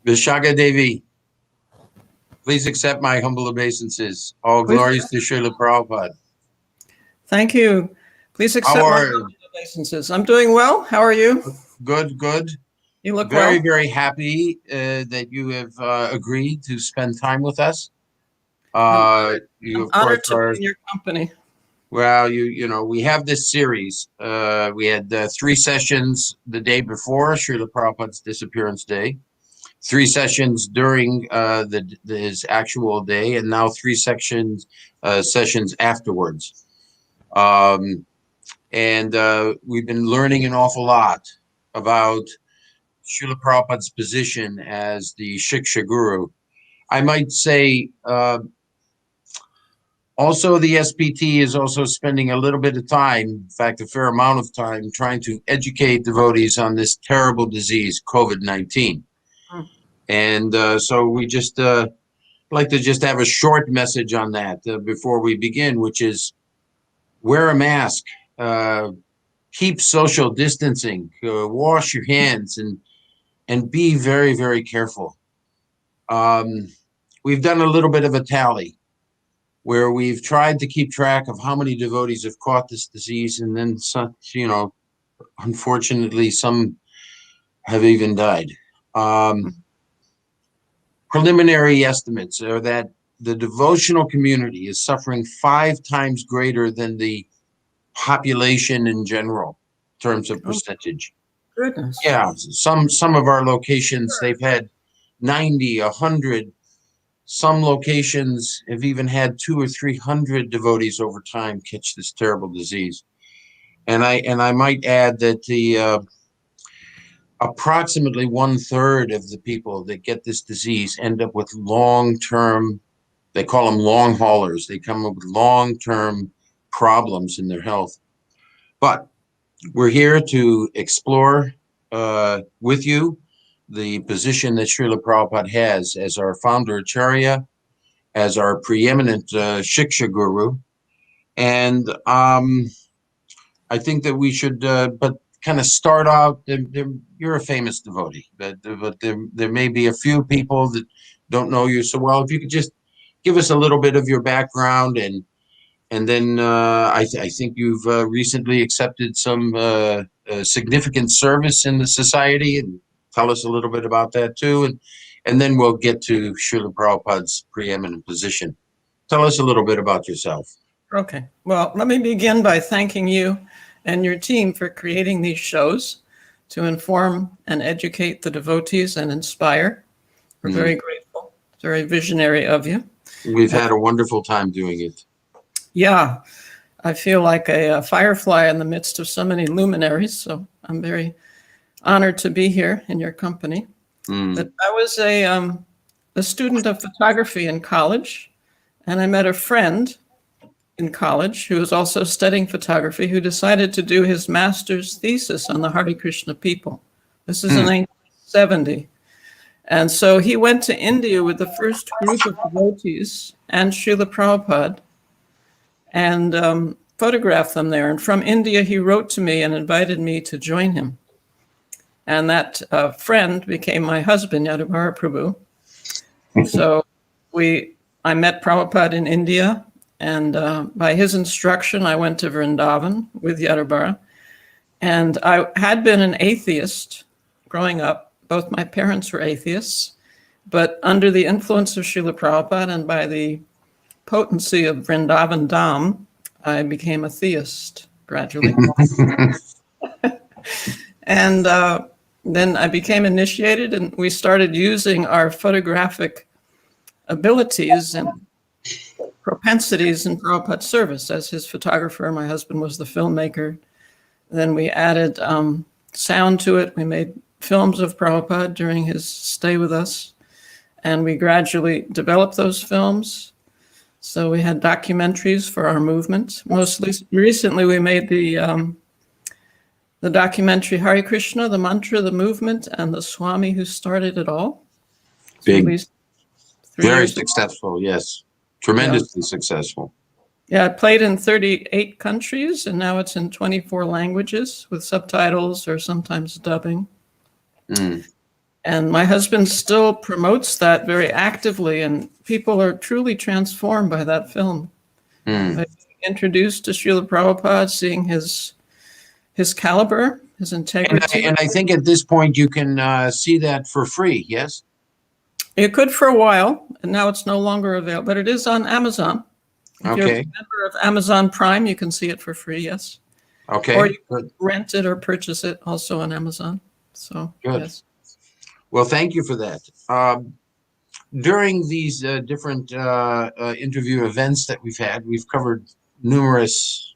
Visakha Devi, please accept my humble obeisances. All glories to Srila Prabhupada. Thank you. Please accept How my are humble obeisances. I'm doing well. How are you? Good, good. You look Very, well. very happy that you have agreed to spend time with us. You, I'm of honored course, to are, be in your company. well, you know, we have this series. We had 3 sessions the day before Srila Prabhupada's disappearance day, 3 sessions during his actual day, and now 3 sessions afterwards. And we've been learning an awful lot about Srila Prabhupada's position as the Siksha Guru. I might say also the SPT is also spending a little bit of time, in fact, a fair amount of time, trying to educate devotees on this terrible disease, COVID-19. And so we just like to just have a short message on that before we begin, which is wear a mask, keep social distancing, wash your hands, and be very, very careful. We've done a little bit of a tally where we've tried to keep track of how many devotees have caught this disease, and then some, you know, unfortunately, some have even died. Preliminary estimates are that the devotional community is suffering 5 times greater than the population in general, in terms of percentage. Goodness. Yeah, some of our locations, they've had 90, 100. Some locations have even had 200 or 300 devotees over time catch this terrible disease. And I might add that the approximately 1/3 of the people that get this disease end up with long-term, they call them long haulers. They come up with long-term problems in their health. But we're here to explore with you the position that Srila Prabhupada has as our founder Acharya, as our preeminent Siksha Guru. And I think that we should, but kind of start out, you're a famous devotee, but there may be a few people that don't know you so well. If you could just give us a little bit of your background, and then I think you've recently accepted some significant service in the society, and tell us a little bit about that too, and then we'll get to Srila Prabhupada's preeminent position. Tell us a little bit about yourself. Okay. Well, let me begin by thanking you and your team for creating these shows to inform and educate the devotees and inspire. We're very grateful. It's very visionary of you. We've had a wonderful time doing it. Yeah, I feel like a firefly in the midst of so many luminaries, so I'm very honored to be here in your company. But I was a student of photography in college, and I met a friend in college who was also studying photography, who decided to do his master's thesis on the Hare Krishna people. This is in 1970. And so he went to India with the first group of devotees and Srila Prabhupada and photographed them there. And from India, he wrote to me and invited me to join him. And that friend became my husband, Yadubara Prabhu. So I met Prabhupada in India, and by his instruction, I went to Vrindavan with Yadubara. And I had been an atheist growing up. Both my parents were atheists, but under the influence of Srila Prabhupada and by the potency of Vrindavan Dham, I became a theist gradually. And then I became initiated, and we started using our photographic abilities and propensities in Prabhupada's service. As his photographer, my husband was the filmmaker. Then we added sound to it. We made films of Prabhupada during his stay with us, and we gradually developed those films. So we had documentaries for our movement. Most recently, we made the documentary Hare Krishna, the mantra, the movement, and the Swami who started it all. Big, very successful, yes. Tremendously successful. Yeah, it played in 38 countries, and now it's in 24 languages with subtitles or sometimes dubbing. And my husband still promotes that very actively, and people are truly transformed by that film. Hmm. By being introduced to Srila Prabhupada, seeing his caliber, his integrity. And I think at this point you can see that for free, yes? It could for a while, and now it's no longer available, but it is on Amazon. If you're a Okay. member of Amazon Prime, you can see it for free, yes. Okay. Or you Good. can rent it or purchase it also on Amazon. So, Good. yes. Well, thank you for that. During these different interview events that we've covered numerous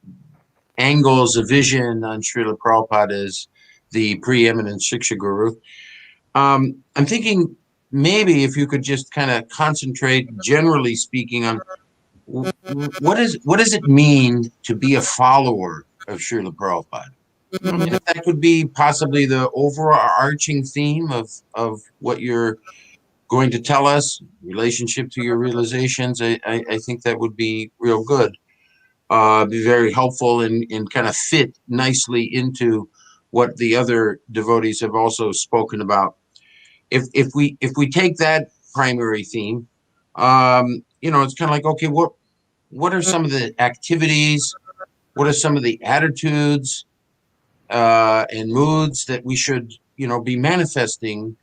angles of vision on Srila Prabhupada as the preeminent Siksha Guru. I'm thinking maybe if you could just kind of concentrate, generally speaking, on what does it mean to be a follower of Srila Prabhupada? If that could be possibly the overarching theme of what you're going to tell us, relationship to your realizations, I think that would be real good. Be very helpful and kind of fit nicely into what the other devotees have also spoken about. If we take that primary theme, it's kind of like, okay, what are some of the activities? What are some of the attitudes and moods that we should, be manifesting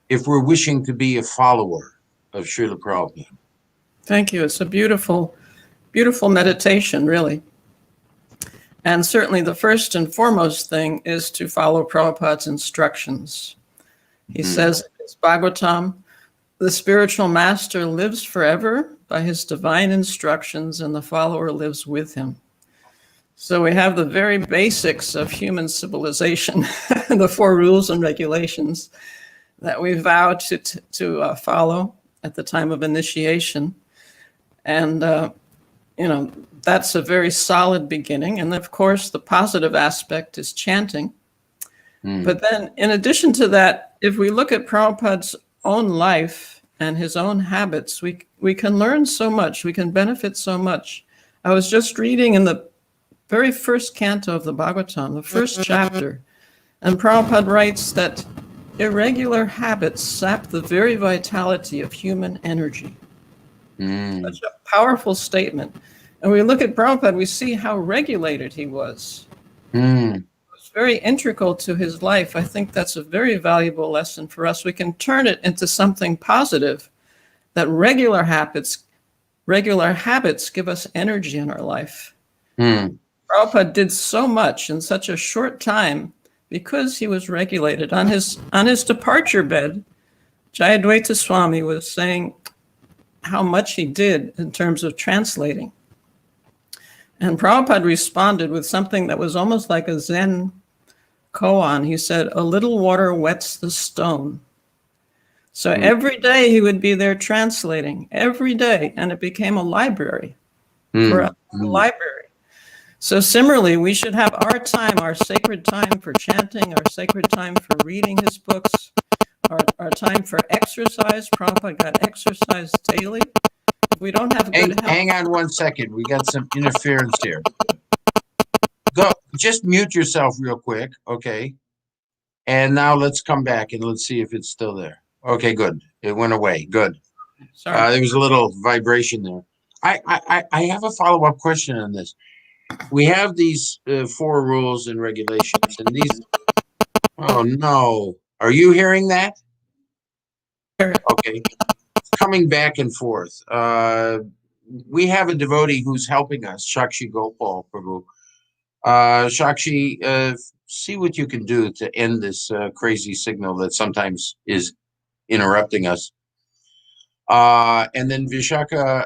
if we're wishing to be a follower of Srila Prabhupada? Thank you. It's a beautiful, beautiful meditation, really. And certainly the first and foremost thing is to follow Prabhupada's instructions. He says in his Bhagavatam, the spiritual master lives forever by his divine instructions, and the follower lives with him. So we have the very basics of human civilization, the 4 rules and regulations that we vow to follow at the time of initiation. And, that's a very solid beginning. And of course, the positive aspect is chanting. But then in addition to that, if we look at Prabhupada's own life and his own habits, we can learn so much. We can benefit so much. I was just reading in the very first canto of the Bhagavatam, the first chapter, and Prabhupada writes that irregular habits sap the very vitality of human energy. Such a powerful statement. And we look at Prabhupada, we see how regulated he was. It was very integral to his life. I think that's a very valuable lesson for us. We can turn it into something positive, that regular habits give us energy in our life. Prabhupada did so much in such a short time because he was regulated. On his departure bed, Jayadvaita Swami was saying how much he did in terms of translating. And Prabhupada responded with something that was almost like a Zen koan. He said, "A little water wets the stone." So every day he would be there translating, every day, and it became a library for a library. So similarly, we should have our time, our sacred time for chanting, our sacred time for reading his books, our time for exercise. Prabhupada got exercise daily. If we don't have good health. Hang on one second. We got some interference here. Go, just mute yourself real quick, okay? And now let's come back and let's see if it's still there. Okay, good. It went away. Good. Sorry. There was a little vibration there. I have a follow-up question on this. We have these 4 rules and regulations, and these. Oh no! Are you hearing that? Okay. Coming back and forth. We have a devotee who's helping us, Shakshi Gopal Prabhu. Shakshi, see what you can do to end this crazy signal that sometimes is interrupting us. And then Visakha,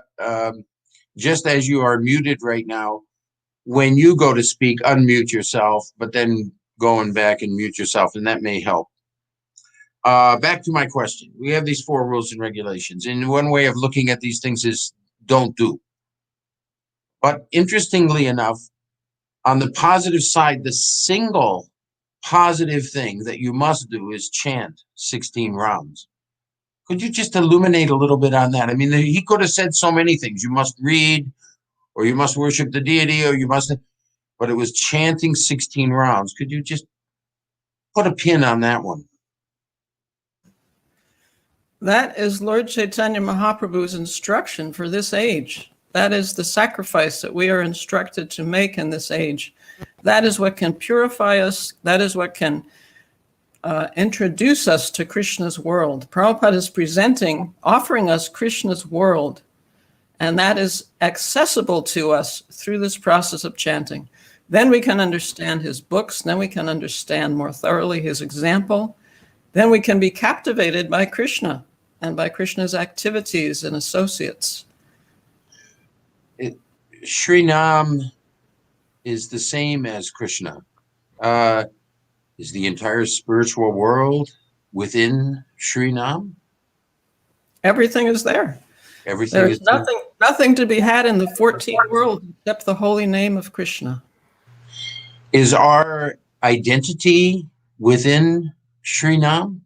just as you are muted right now, when you go to speak, unmute yourself, but then going back and mute yourself, and that may help. Back to my question. We have these 4 rules and regulations, and one way of looking at these things is don't do. But interestingly enough, on the positive side, the single positive thing that you must do is chant 16 rounds. Could you just illuminate a little bit on that? I mean, he could have said so many things. You must read, or you must worship the deity, or you must, but it was chanting 16 rounds. Could you just put a pin on that one? That is Lord Chaitanya Mahaprabhu's instruction for this age. That is the sacrifice that we are instructed to make in this age. That is what can purify us. That is what can introduce us to Krishna's world. Prabhupada is offering us Krishna's world, and that is accessible to us through this process of chanting. Then we can understand his books. Then we can understand more thoroughly his example. Then we can be captivated by Krishna and by Krishna's activities and associates. Sri Nam is the same as Krishna. Is the entire spiritual world within Sri Nam? Everything is there. Everything There's is nothing to be had in the 14th world except the holy name of Krishna. Is our identity within Sri Nam?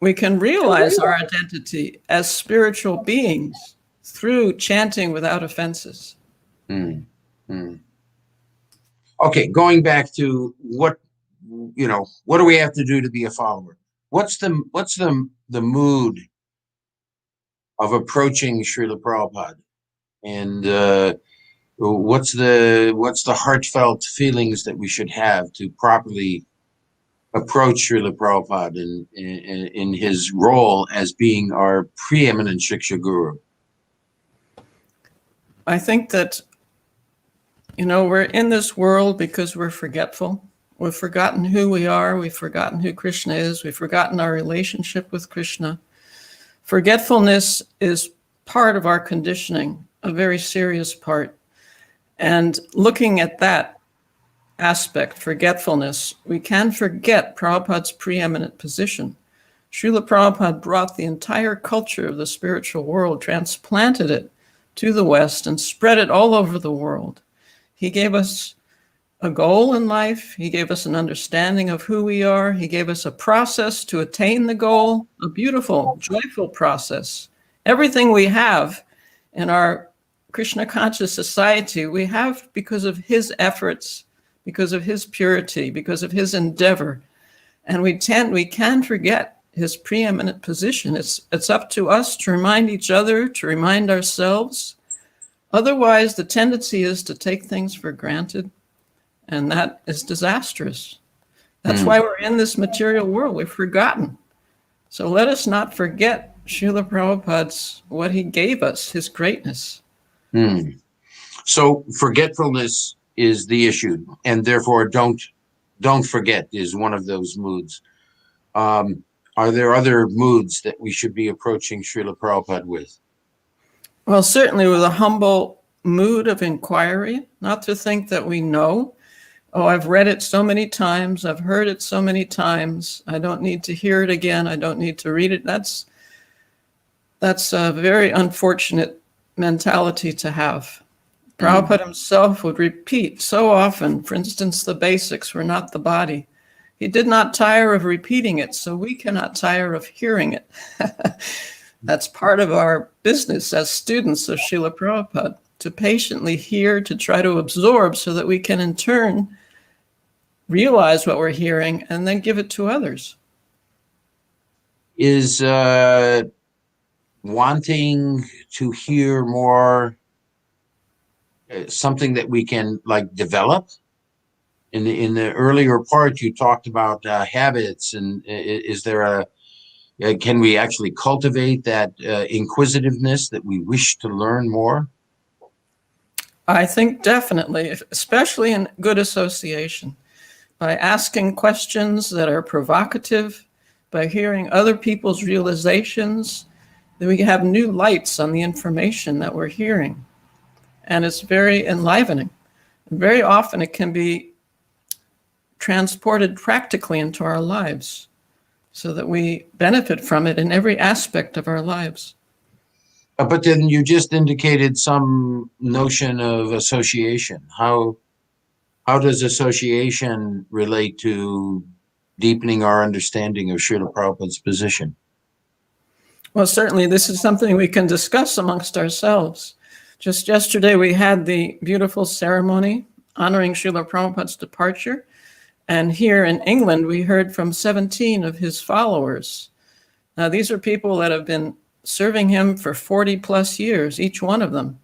We can realize our identity as spiritual beings through chanting without offenses. Okay, going back to what do we have to do to be a follower? What's the mood of approaching Srila Prabhupada, and what's the heartfelt feelings that we should have to properly approach Srila Prabhupada in his role as being our preeminent Siksha Guru? I think that, we're in this world because we're forgetful. We've forgotten who we are. We've forgotten who Krishna is. We've forgotten our relationship with Krishna. Forgetfulness is part of our conditioning, a very serious part. And looking at that aspect, forgetfulness, we can forget Prabhupada's preeminent position. Srila Prabhupada brought the entire culture of the spiritual world, transplanted it to the West, and spread it all over the world. He gave us a goal in life. He gave us an understanding of who we are. He gave us a process to attain the goal, a beautiful, joyful process. Everything we have in our Krishna conscious society, we have because of his efforts, because of his purity, because of his endeavor. And we can forget his preeminent position. It's up to us to remind each other, to remind ourselves. Otherwise, the tendency is to take things for granted, and that is disastrous. That's why we're in this material world. We've forgotten. So let us not forget Srila Prabhupada's, what he gave us, his greatness. So forgetfulness is the issue, and therefore don't forget is one of those moods. Are there other moods that we should be approaching Srila Prabhupada with? Well, certainly with a humble mood of inquiry, not to think that we know. Oh, I've read it so many times. I've heard it so many times. I don't need to hear it again. I don't need to read it. That's a very unfortunate mentality to have. Prabhupada himself would repeat so often, for instance, the basics were not the body. He did not tire of repeating it, so we cannot tire of hearing it. That's part of our business as students of Srila Prabhupada, to patiently hear, to try to absorb so that we can in turn realize what we're hearing and then give it to others. Is wanting to hear more something that we can develop? In the earlier part, you talked about habits, and is there can we actually cultivate that inquisitiveness that we wish to learn more? I think definitely, especially in good association, by asking questions that are provocative, by hearing other people's realizations, that we have new lights on the information that we're hearing. And it's very enlivening. Very often it can be transported practically into our lives so that we benefit from it in every aspect of our lives. But then you just indicated some notion of association. How does association relate to deepening our understanding of Srila Prabhupada's position? Well, certainly this is something we can discuss amongst ourselves. Just yesterday we had the beautiful ceremony honoring Srila Prabhupada's departure. And here in England, we heard from 17 of his followers. Now, these are people that have been serving him for 40 plus years, each one of them.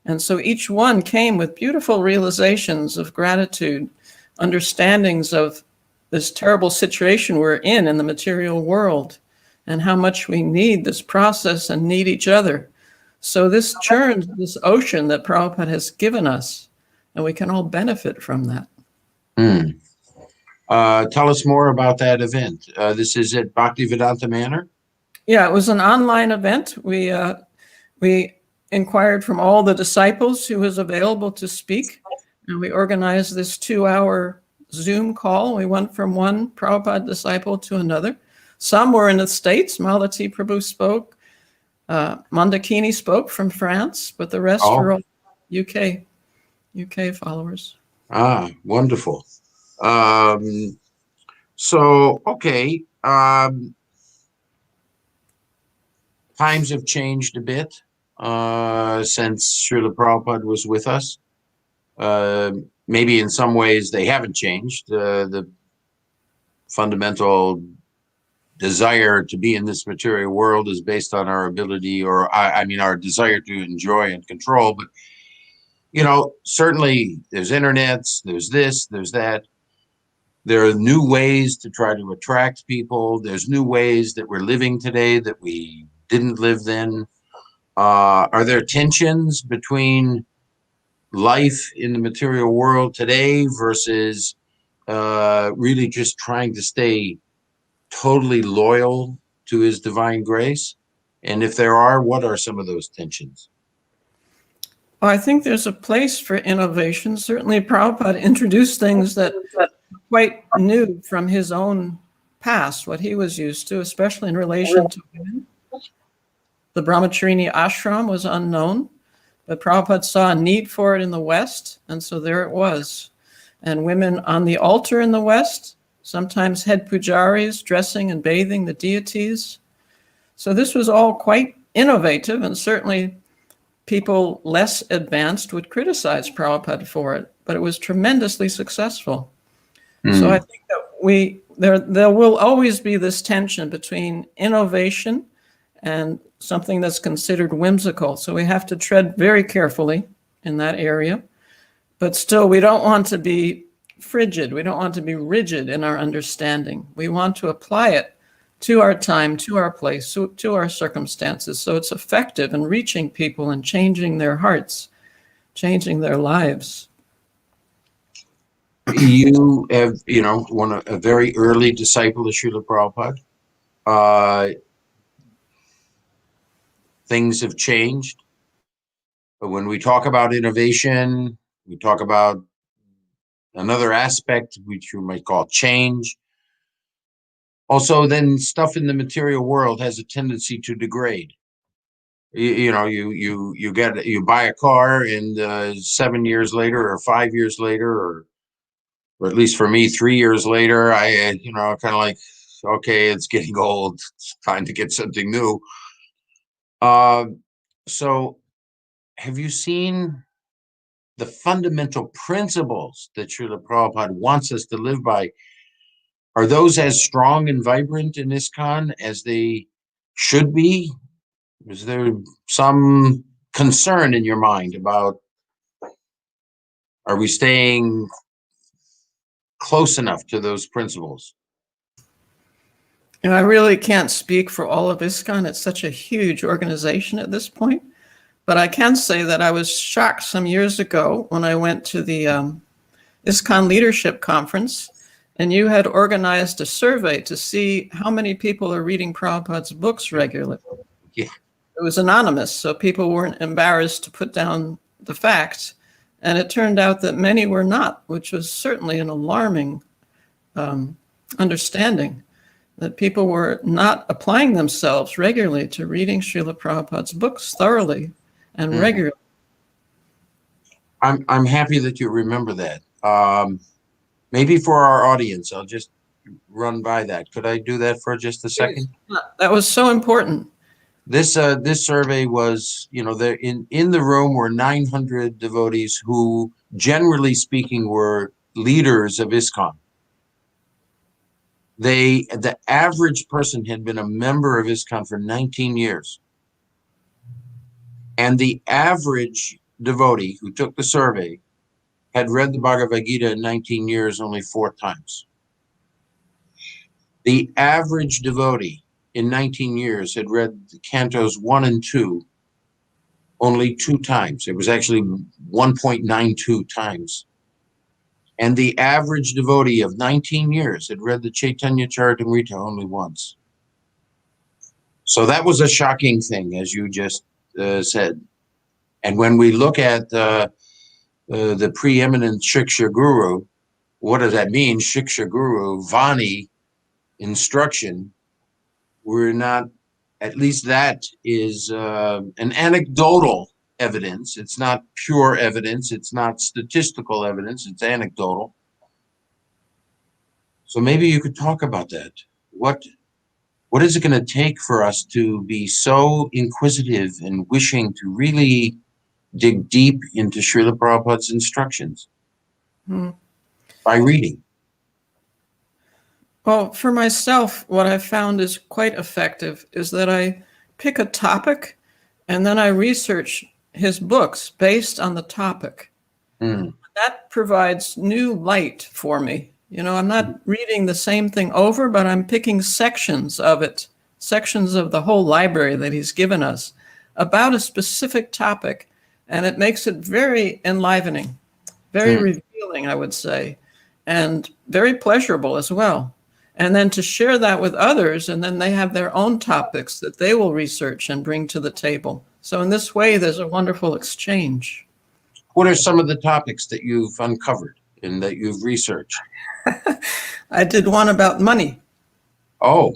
And so each one came with beautiful realizations of gratitude, understandings of this terrible situation we're in the material world, and how much we need this process and need each other. So this churns this ocean that Prabhupada has given us, and we can all benefit from that. Tell us more about that event. This is at Bhaktivedanta Manor? Yeah, it was an online event. We inquired from all the disciples who was available to speak, and we organized this 2-hour Zoom call. We went from one Prabhupada disciple to another. Some were in the States. Malati Prabhu spoke. Mandakini spoke from France, but the rest were all UK followers. Ah, wonderful. So, okay. Times have changed a bit since Srila Prabhupada was with us. Maybe in some ways they haven't changed. The fundamental desire to be in this material world is based on our ability, or I mean, our desire to enjoy and control. But, you know, certainly there's internets, there's this, there's that. There are new ways to try to attract people. There's new ways that we're living today that we didn't live then. Are there tensions between life in the material world today versus really just trying to stay totally loyal to his divine grace? And if there are, what are some of those tensions? Well, I think there's a place for innovation. Certainly Prabhupada introduced things that are quite new from his own past, what he was used to, especially in relation to women. The Brahmacharini ashram was unknown, but Prabhupada saw a need for it in the West, and so there it was. And women on the altar in the West, sometimes head pujaris dressing and bathing the deities. So this was all quite innovative, and certainly people less advanced would criticize Prabhupada for it, but it was tremendously successful. So I think that there will always be this tension between innovation and something that's considered whimsical. So we have to tread very carefully in that area. But still, we don't want to be frigid. We don't want to be rigid in our understanding. We want to apply it to our time, to our place, to our circumstances, so it's effective in reaching people and changing their hearts, changing their lives. You have, you know, a very early disciple of Srila Prabhupada. Things have changed. But when we talk about innovation, we talk about another aspect, which you might call change. Also, then stuff in the material world has a tendency to degrade. You know, you buy a car, and 7 years later, or 5 years later, or at least for me, 3 years later, I you know, kind of like, okay, it's getting old. It's time to get something new. So have you seen the fundamental principles that Srila Prabhupada wants us to live by? Are those as strong and vibrant in ISKCON as they should be? Is there some concern in your mind about, are we staying close enough to those principles? You know, I really can't speak for all of ISKCON. It's such a huge organization at this point. But I can say that I was shocked some years ago when I went to the ISKCON Leadership Conference, and you had organized a survey to see how many people are reading Prabhupada's books regularly. Yeah. It was anonymous, so people weren't embarrassed to put down the facts. And it turned out that many were not, which was certainly an alarming understanding, that people were not applying themselves regularly to reading Srila Prabhupada's books thoroughly and regularly. I'm happy that you remember that. Maybe for our audience, I'll just run by that. Could I do that for just a second? That was so important. This survey was, you know, there in the room were 900 devotees who, generally speaking, were leaders of ISKCON. the average person had been a member of ISKCON for 19 years. And the average devotee who took the survey had read the Bhagavad Gita in 19 years only 4 times. The average devotee in 19 years had read the cantos 1 and 2 only 2 times. It was actually 1.92 times. And the average devotee of 19 years had read the Chaitanya Charitamrita only once. So that was a shocking thing, as you just said. And when we look at the preeminent Siksha Guru, what does that mean? Siksha Guru, Vani, instruction. We're not, at least that is an anecdotal evidence. It's not pure evidence. It's not statistical evidence. It's anecdotal. So maybe you could talk about that. What is it going to take for us to be so inquisitive and wishing to really dig deep into Srila Prabhupada's instructions by reading? Well, for myself, what I've found is quite effective is that I pick a topic and then I research his books based on the topic. That provides new light for me. You know, I'm not reading the same thing over, but I'm picking sections of it, sections of the whole library that he's given us about a specific topic. And it makes it very enlivening, very revealing, I would say, and very pleasurable as well. And then to share that with others, and then they have their own topics that they will research and bring to the table. So in this way, there's a wonderful exchange. What are some of the topics that you've uncovered and that you've researched? I did one about money. Oh.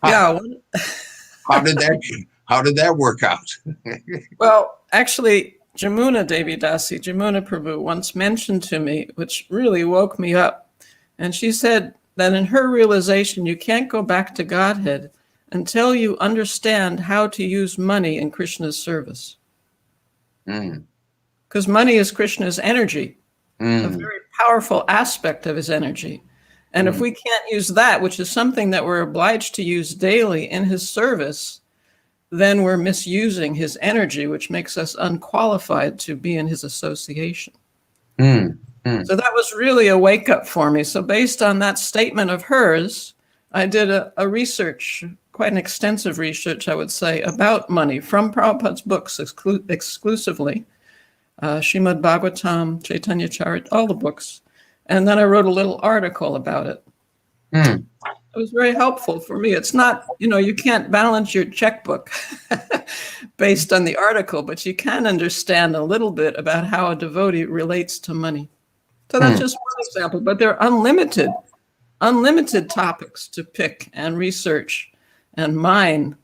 Yeah. How did that work out? Well, actually, Jamuna Devi Dasi, Jamuna Prabhu, once mentioned to me, which really woke me up. And she said that in her realization, you can't go back to Godhead until you understand how to use money in Krishna's service. Because money is Krishna's energy, a very powerful aspect of his energy. And if we can't use that, which is something that we're obliged to use daily in his service, then we're misusing his energy, which makes us unqualified to be in his association. So that was really a wake up for me. So based on that statement of hers, I did a research, quite an extensive research, I would say, about money from Prabhupada's books exclusively, Srimad Bhagavatam, Chaitanya Charit, all the books. And then I wrote a little article about it. It was very helpful for me. It's not, you can't balance your checkbook based on the article, but you can understand a little bit about how a devotee relates to money. So that's just one example, but there are unlimited topics to pick and research and mine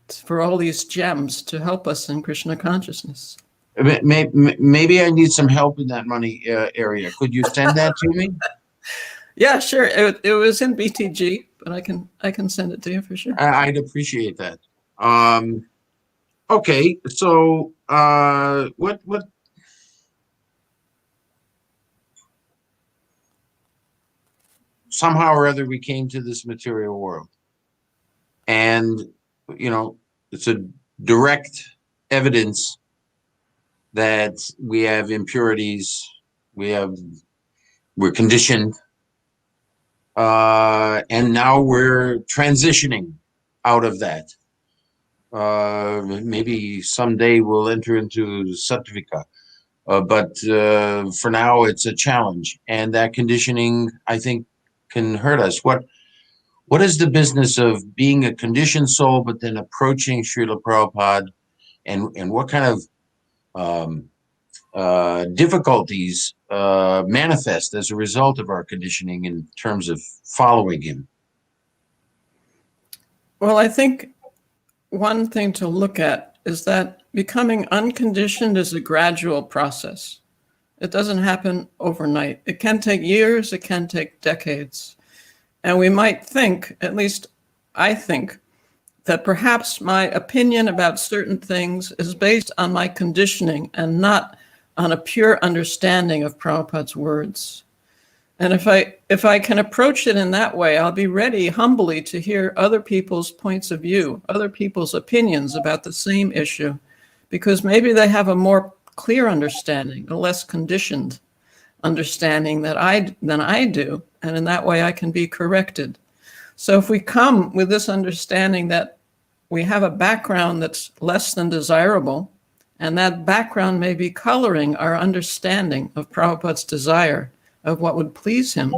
for all these gems to help us in Krishna consciousness. Maybe I need some help in that money area. Could you send that to me? Yeah, sure. It was in BTG, but I can send it to you for sure. I'd appreciate that. Okay, so what? Somehow or other, we came to this material world, and it's a direct evidence that we have impurities. We're conditioned. And now we're transitioning out of that. Maybe someday we'll enter into Sattvika. But for now, it's a challenge. And that conditioning, I think, can hurt us. What is the business of being a conditioned soul, but then approaching Srila Prabhupada? And what kind of difficulties manifest as a result of our conditioning in terms of following him? Well, I think one thing to look at is that becoming unconditioned is a gradual process. It doesn't happen overnight. It can take years, it can take decades. And we might think, at least I think, that perhaps my opinion about certain things is based on my conditioning and not on a pure understanding of Prabhupada's words. And if I can approach it in that way, I'll be ready humbly to hear other people's points of view, other people's opinions about the same issue, because maybe they have a more clear understanding, a less conditioned understanding than I do, and in that way I can be corrected. So if we come with this understanding that we have a background that's less than desirable, and that background may be coloring our understanding of Prabhupada's desire of what would please him,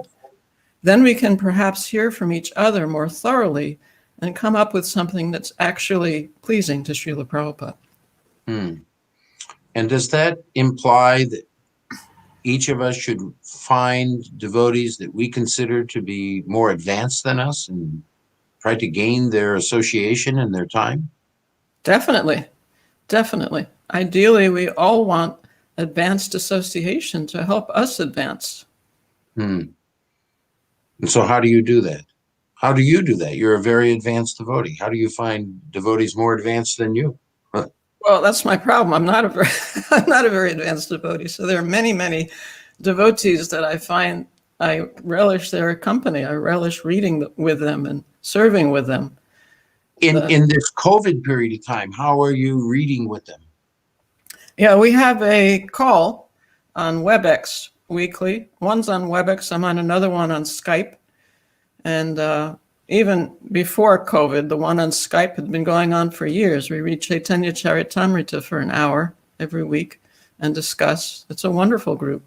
then we can perhaps hear from each other more thoroughly and come up with something that's actually pleasing to Srila Prabhupada. And does that imply that each of us should find devotees that we consider to be more advanced than us and try to gain their association and their time? Definitely. Definitely. Ideally, we all want advanced association to help us advance. And so how do you do that? How do you do that? You're a very advanced devotee. How do you find devotees more advanced than you? Well, that's my problem. I'm not a very advanced devotee. So there are many, many devotees that I find I relish their company. I relish reading with them and serving with them. In this COVID period of time, how are you reading with them? Yeah, we have a call on WebEx weekly. One's on WebEx. I'm on another one on Skype. And even before COVID, the one on Skype had been going on for years. We read Chaitanya Charitamrita for an hour every week and discuss. It's a wonderful group.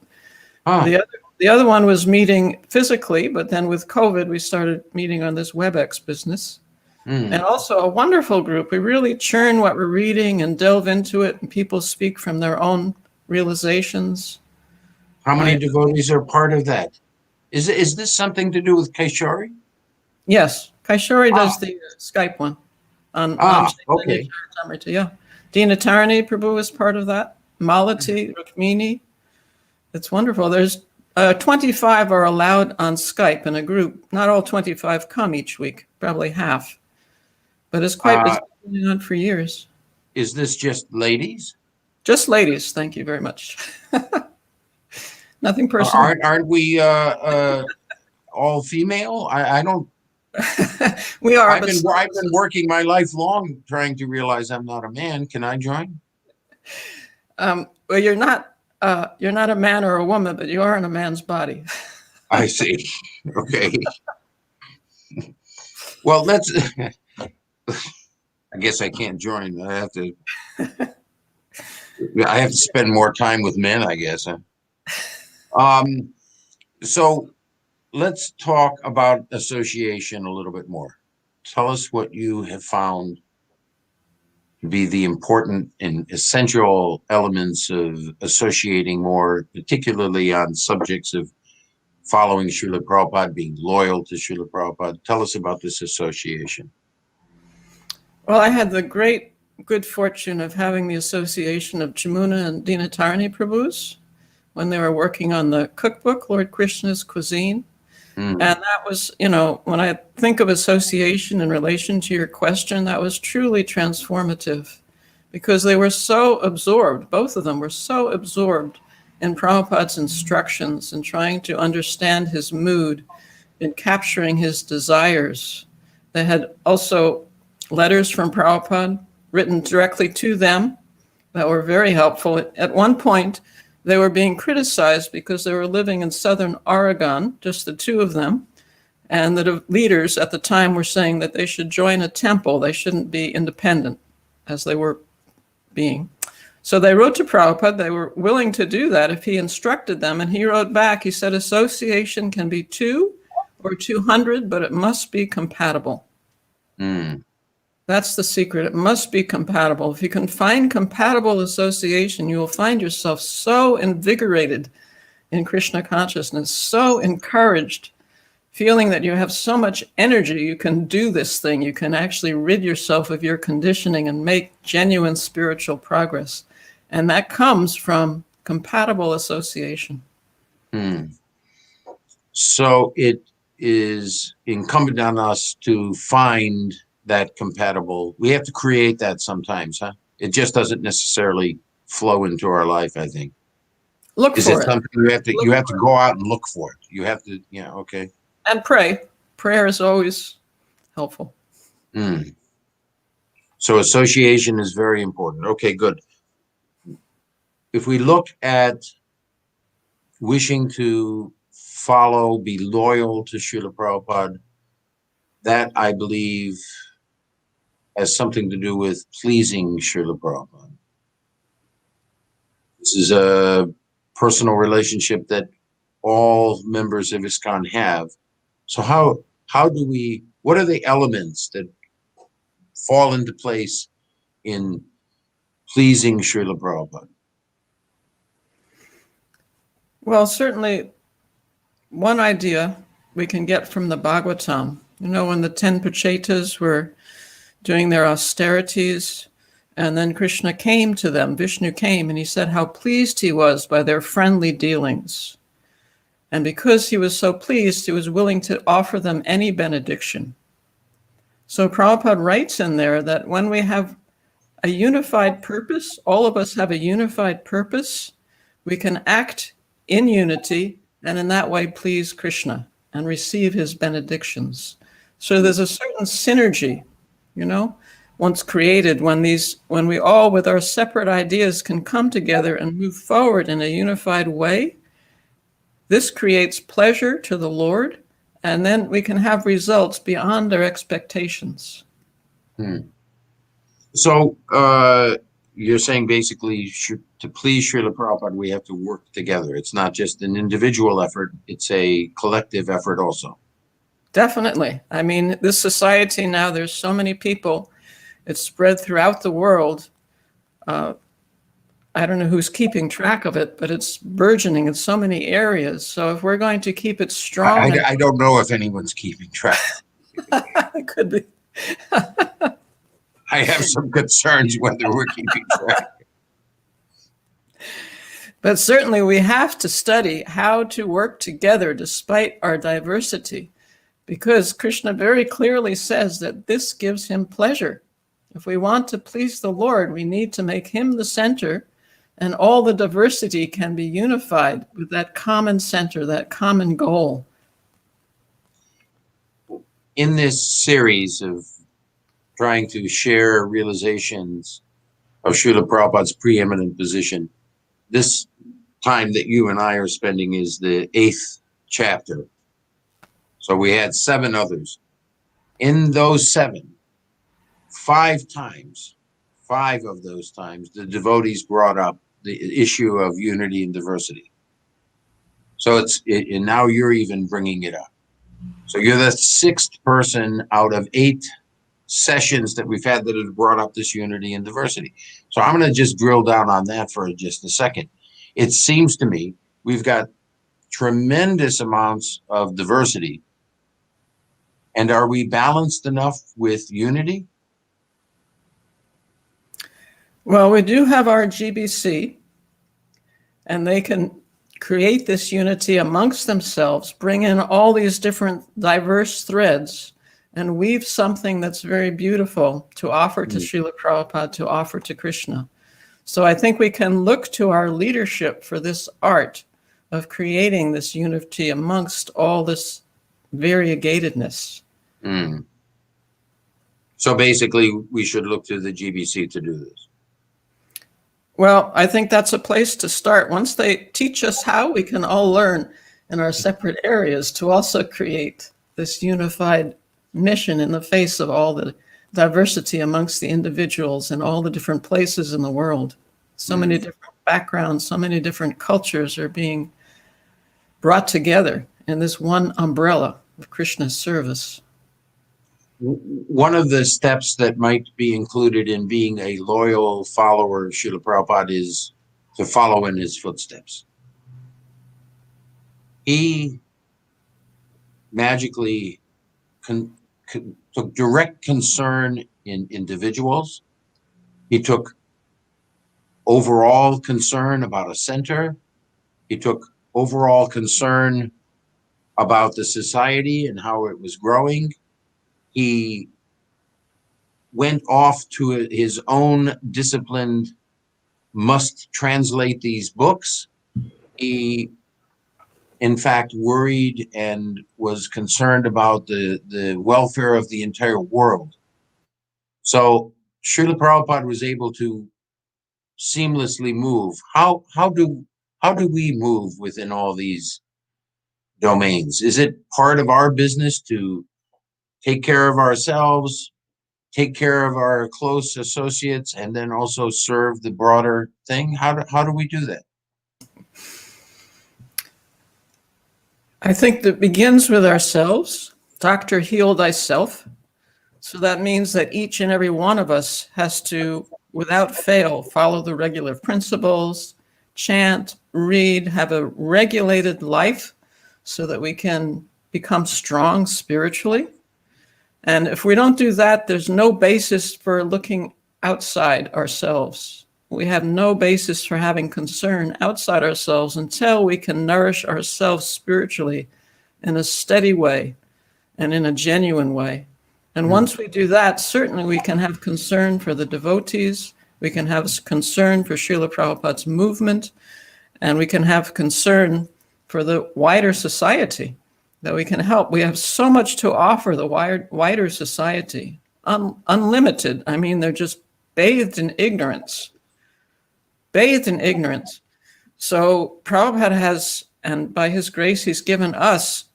The other one was meeting physically, but then with COVID, we started meeting on this WebEx business. And also a wonderful group. We really churn what we're reading and delve into it, and people speak from their own realizations. How many devotees are part of that? Is this something to do with Kaishori? Yes, Kaishori does the Skype one. Okay. Yeah. Dinatarani Prabhu is part of that. Malati, Rukmini. It's wonderful. There's 25 are allowed on Skype in a group. Not all 25 come each week, probably half. But it's been going on for years. Is this just ladies? Just ladies. Thank you very much. Nothing personal. Aren't we all female? I don't. We are. I've been working my life long trying to realize I'm not a man. Can I join? Well, you're not a man or a woman, but you are in a man's body. I see. Okay. Well, let's. I guess I can't join. I have to spend more time with men, I guess. So let's talk about association a little bit more. Tell us what you have found to be the important and essential elements of associating more, particularly on subjects of following Srila Prabhupada, being loyal to Srila Prabhupada. Tell us about this association. Well, I had the good fortune of having the association of Jamuna and Dinatarani Prabhus when they were working on the cookbook, Lord Krishna's Cuisine. And that was, when I think of association in relation to your question, that was truly transformative because they were so absorbed, both of them were so absorbed in Prabhupada's instructions and trying to understand his mood and capturing his desires. They had also letters from Prabhupada written directly to them that were very helpful. At one point, they were being criticized because they were living in southern Oregon, just the two of them, and the leaders at the time were saying that they should join a temple. They shouldn't be independent, as they were being. So they wrote to Prabhupada. They were willing to do that if he instructed them, and he wrote back. He said, association can be 2 or 200, but it must be compatible. That's the secret. It must be compatible. If you can find compatible association, you will find yourself so invigorated in Krishna consciousness, so encouraged, feeling that you have so much energy, you can do this thing. You can actually rid yourself of your conditioning and make genuine spiritual progress. And that comes from compatible association. So it is incumbent on us to find that compatible. We have to create that sometimes, huh? It just doesn't necessarily flow into our life, I think. Look Is for it it. something you have to go out and look for it? You have to, yeah, okay. And pray. Prayer is always helpful. Mm. So association is very important. Okay, good. If we look at wishing to follow, be loyal to Srila Prabhupada, that I believe has something to do with pleasing Srila Prabhupada. This is a personal relationship that all members of ISKCON have. So how do we, what are the elements that fall into place in pleasing Srila Prabhupada? Well, certainly one idea we can get from the Bhagavatam. You know, when the 10 Pachetas were doing their austerities, and then Krishna came to them, Vishnu came, and he said how pleased he was by their friendly dealings. And because he was so pleased, he was willing to offer them any benediction. So Prabhupada writes in there that when we have a unified purpose, all of us have a unified purpose, we can act in unity and in that way please Krishna and receive his benedictions. So there's a certain synergy, you know, once created when we all with our separate ideas can come together and move forward in a unified way. This creates pleasure to the Lord, and then we can have results beyond our expectations. So you're saying basically to please Srila Prabhupada, we have to work together. It's not just an individual effort, it's a collective effort also. Definitely. I mean, this society now, there's so many people, it's spread throughout the world. I don't know who's keeping track of it, but it's burgeoning in so many areas. So if we're going to keep it strong, I don't know if anyone's keeping track. it could be. I have some concerns whether we're keeping track. But certainly we have to study how to work together despite our diversity, because Krishna very clearly says that this gives him pleasure. If we want to please the Lord, we need to make him the center, and all the diversity can be unified with that common center, that common goal. In this series of trying to share realizations of Srila Prabhupada's preeminent position, this time that you and I are spending is the 8th chapter. So we had 7 others. In those 7, 5 of those times, the devotees brought up the issue of unity and diversity. So and now you're even bringing it up. So you're the 6th person out of 8 sessions that we've had that have brought up this unity and diversity. So I'm going to just drill down on that for just a second. It seems to me we've got tremendous amounts of diversity. And are we balanced enough with unity? Well, we do have our GBC, and they can create this unity amongst themselves, bring in all these different diverse threads, and weave something that's very beautiful to offer to Srila Prabhupada, to offer to Krishna. So I think we can look to our leadership for this art of creating this unity amongst all this variegatedness. So basically, we should look to the GBC to do this. Well, I think that's a place to start. Once they teach us how, we can all learn in our separate areas to also create this unified mission in the face of all the diversity amongst the individuals and all the different places in the world. So many different backgrounds, so many different cultures are being brought together in this one umbrella of Krishna's service. One of the steps that might be included in being a loyal follower of Srila Prabhupada is to follow in his footsteps. He magically took direct concern in individuals. He took overall concern about a center. He took overall concern about the society and how it was growing. He went off to his own disciplined, must translate these books. he, in fact, worried and was concerned about the welfare of the entire world. So Srila Prabhupada was able to seamlessly move. How do we move within all these domains? Is it part of our business to take care of ourselves, take care of our close associates, and then also serve the broader thing? How do we do that? I think that begins with ourselves. Doctor, heal thyself. So that means that each and every one of us has to, without fail, follow the regular principles, chant, read, have a regulated life so that we can become strong spiritually. And if we don't do that, there's no basis for looking outside ourselves. We have no basis for having concern outside ourselves until we can nourish ourselves spiritually in a steady way and in a genuine way. And once we do that, certainly we can have concern for the devotees, we can have concern for Srila Prabhupada's movement, and we can have concern for the wider society that we can help. We have so much to offer the wider society, unlimited. I mean, they're just bathed in ignorance. So Prabhupada has, and by his grace, he's given us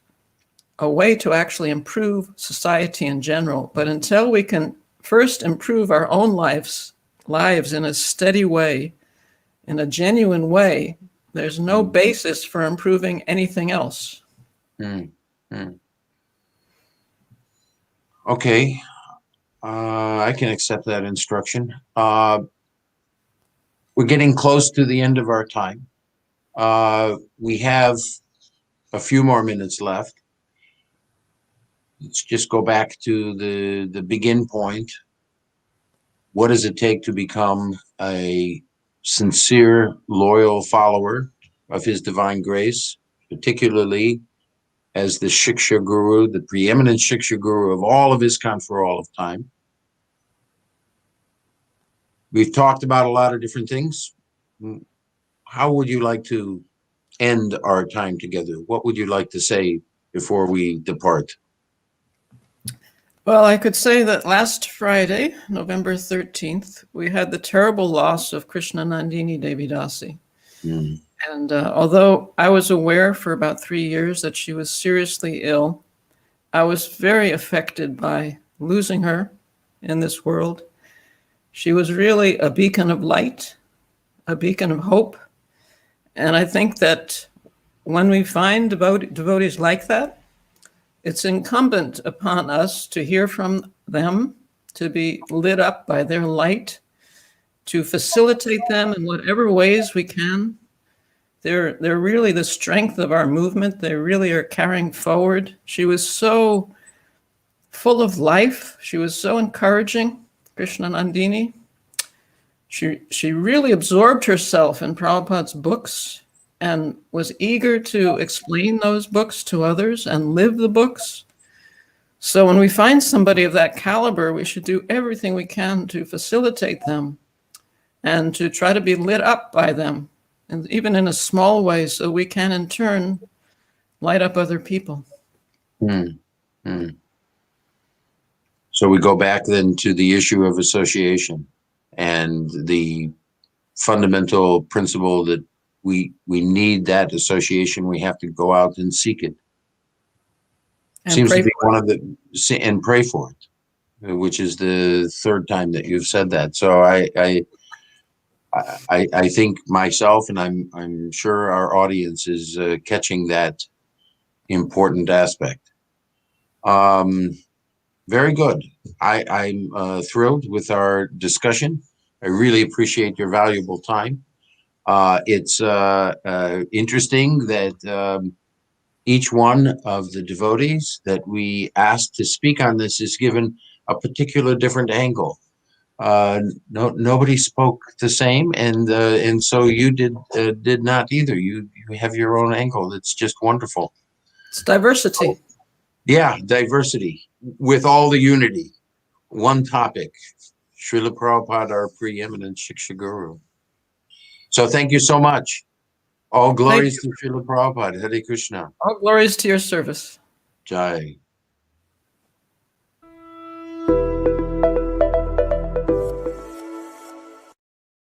a way to actually improve society in general. But until we can first improve our own lives in a steady way, in a genuine way, there's no basis for improving anything else. Okay, I can accept that instruction. We're getting close to the end of our time. We have a few more minutes left. Let's just go back to the begin point. What does it take to become a sincere, loyal follower of His Divine Grace, particularly as the Siksha Guru, the preeminent Siksha Guru of all of ISKCON for all of time? We've talked about a lot of different things. How would you like to end our time together? What would you like to say before we depart? Well, I could say that last Friday, November 13th, we had the terrible loss of Krishna Nandini Devi Dasi. And although I was aware for about 3 years that she was seriously ill, I was very affected by losing her in this world. She was really a beacon of light, a beacon of hope. And I think that when we find devotees like that, it's incumbent upon us to hear from them, to be lit up by their light, to facilitate them in whatever ways we can. They're really the strength of our movement. They really are carrying forward. She was so full of life. She was so encouraging, Krishna Nandini. She really absorbed herself in Prabhupada's books and was eager to explain those books to others and live the books. So when we find somebody of that caliber, we should do everything we can to facilitate them and to try to be lit up by them, and even in a small way, so we can in turn light up other people. So we go back then to the issue of association and the fundamental principle that we need that association. We have to go out and seek it. And seems to be for one of the, and pray for it, which is the third time that you've said that. So I think myself, and I'm sure our audience is catching that important aspect. Very good. I'm thrilled with our discussion. I really appreciate your valuable time. It's interesting that each one of the devotees that we asked to speak on this is given a particular different angle. Nobody spoke the same, and so you did not either. You have your own angle. It's just wonderful. it's diversity. Yeah, diversity with all the unity. One topic. Srila Prabhupada, our preeminent Siksha Guru. So thank you so much. All glories to Srila Prabhupada. Hare Krishna. All glories to your service. Jai.